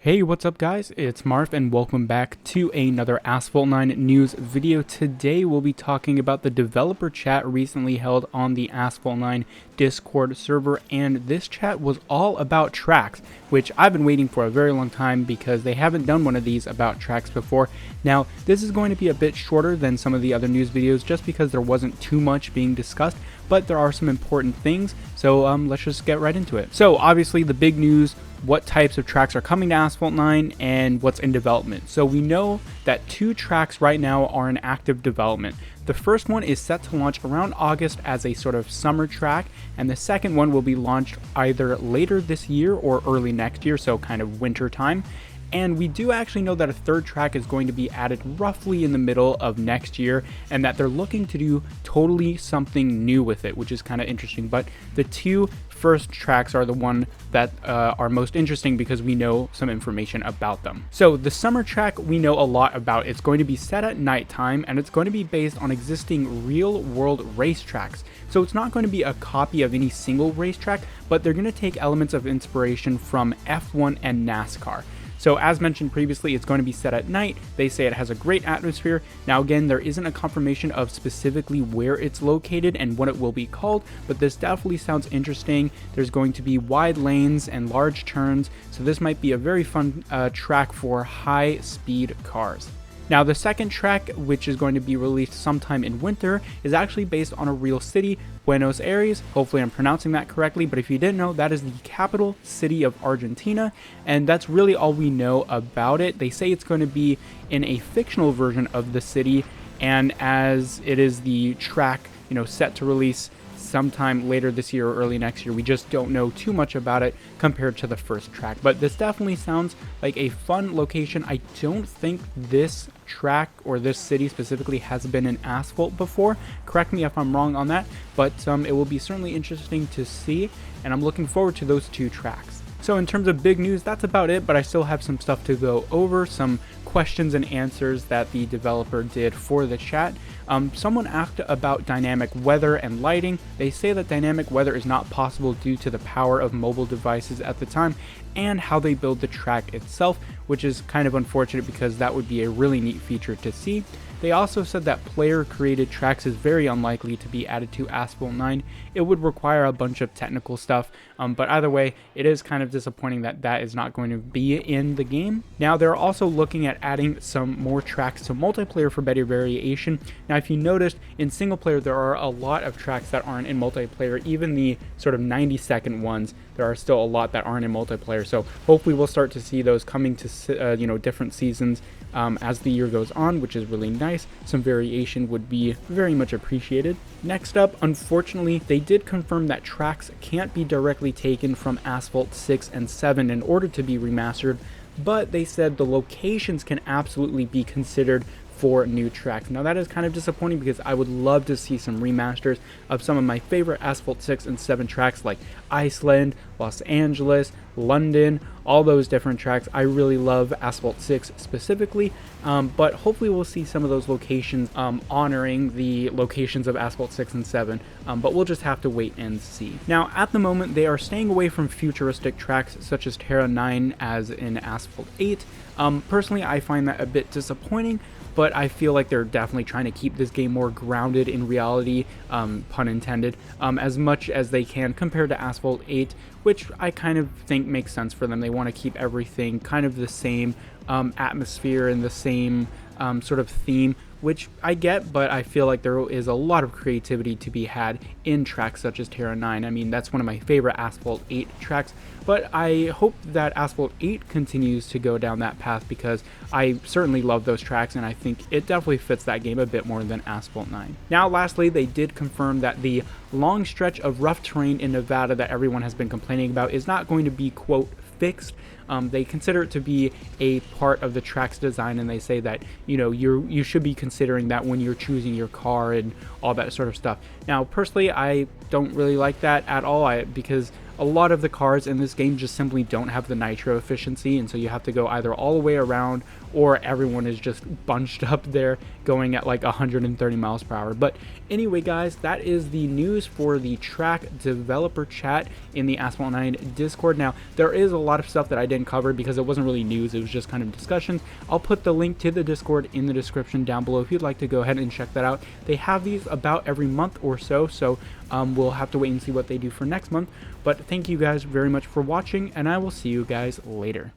Hey, what's up guys? It's Marv and welcome back to another Asphalt 9 news video. Today we'll be talking about the developer chat recently held on the Asphalt 9 Discord server, and this chat was all about tracks, which I've been waiting for a very long time because they haven't done one of these about tracks before. Now, this is going to be a bit shorter than some of the other news videos just because there wasn't too much being discussed, but there are some important things, so let's just get right into it. So obviously the big news, what types of tracks are coming to Asphalt 9 and what's in development. So we know that 2 tracks right now are in active development. The first one is set to launch around August as a sort of summer track, and the second one will be launched either later this year or early next year, so kind of winter time. And we do actually know that a third track is going to be added roughly in the middle of next year, and that they're looking to do totally something new with it, which is kind of interesting. But the 2 first tracks are the one that are most interesting because we know some information about them. So the summer track we know a lot about. It's going to be set at nighttime, and it's going to be based on existing real world racetracks. So it's not going to be a copy of any single racetrack, but they're going to take elements of inspiration from F1 and NASCAR. So as mentioned previously, it's going to be set at night. They say it has a great atmosphere. Now again, there isn't a confirmation of specifically where it's located and what it will be called, but this definitely sounds interesting. There's going to be wide lanes and large turns, so this might be a very fun track for high speed cars. Now the second track, which is going to be released sometime in winter, is actually based on a real city, Buenos Aires. Hopefully I'm pronouncing that correctly, but if you didn't know, that is the capital city of Argentina, and that's really all we know about it. They say it's going to be in a fictional version of the city, and as it is the track, set to release sometime later this year or early next year, we just don't know too much about it compared to the first track. But this definitely sounds like a fun location. I don't think this track or this city specifically has been in Asphalt before. Correct me if I'm wrong on that, but it will be certainly interesting to see, and I'm looking forward to those 2 tracks. So in terms of big news, that's about it, but I still have some stuff to go over, some questions and answers that the developer did for the chat. Someone asked about dynamic weather and lighting. They say that dynamic weather is not possible due to the power of mobile devices at the time and how they build the track itself, which is kind of unfortunate because that would be a really neat feature to see. They also said that player-created tracks is very unlikely to be added to Asphalt 9. It would require a bunch of technical stuff, but either way, it is kind of disappointing that that is not going to be in the game. Now, they're also looking at adding some more tracks to multiplayer for better variation. Now, if you noticed, in single player, there are a lot of tracks that aren't in multiplayer. Even the sort of 90-second ones, there are still a lot that aren't in multiplayer. So hopefully we'll start to see those coming to different seasons as the year goes on, which is really nice. Some variation would be very much appreciated. Next up, unfortunately, they did confirm that tracks can't be directly taken from Asphalt 6 and 7 in order to be remastered, but they said the locations can absolutely be considered for new tracks. Now that is kind of disappointing because I would love to see some remasters of some of my favorite Asphalt 6 and 7 tracks like Iceland, Los Angeles, London, all those different tracks. I really love Asphalt 6 specifically, but hopefully we'll see some of those locations honoring the locations of Asphalt 6 and 7, but we'll just have to wait and see. Now at the moment they are staying away from futuristic tracks such as Terra 9 as in Asphalt 8. Personally I find that a bit disappointing, but I feel like they're definitely trying to keep this game more grounded in reality, pun intended, as much as they can compared to Asphalt 8, which I kind of think makes sense for them. They want to keep everything kind of the same atmosphere and the same sort of theme, which I get, but I feel like there is a lot of creativity to be had in tracks such as Terra 9. I mean, that's one of my favorite Asphalt 8 tracks, but I hope that Asphalt 8 continues to go down that path because I certainly love those tracks and I think it definitely fits that game a bit more than Asphalt 9. Now, lastly, they did confirm that the long stretch of rough terrain in Nevada that everyone has been complaining about is not going to be, quote, fixed. They consider it to be a part of the track's design, and they say that you should be considering that when you're choosing your car and all that sort of stuff. Now personally I don't really like that at all because a lot of the cars in this game just simply don't have the nitro efficiency, and so you have to go either all the way around or everyone is just bunched up there going at like 130 miles per hour. But anyway, guys, that is the news for the track developer chat in the Asphalt 9 Discord. Now, there is a lot of stuff that I didn't cover because it wasn't really news, it was just kind of discussion. I'll put the link to the Discord in the description down below if you'd like to go ahead and check that out. They have these about every month or so, we'll have to wait and see what they do for next month. But thank you guys very much for watching, and I will see you guys later.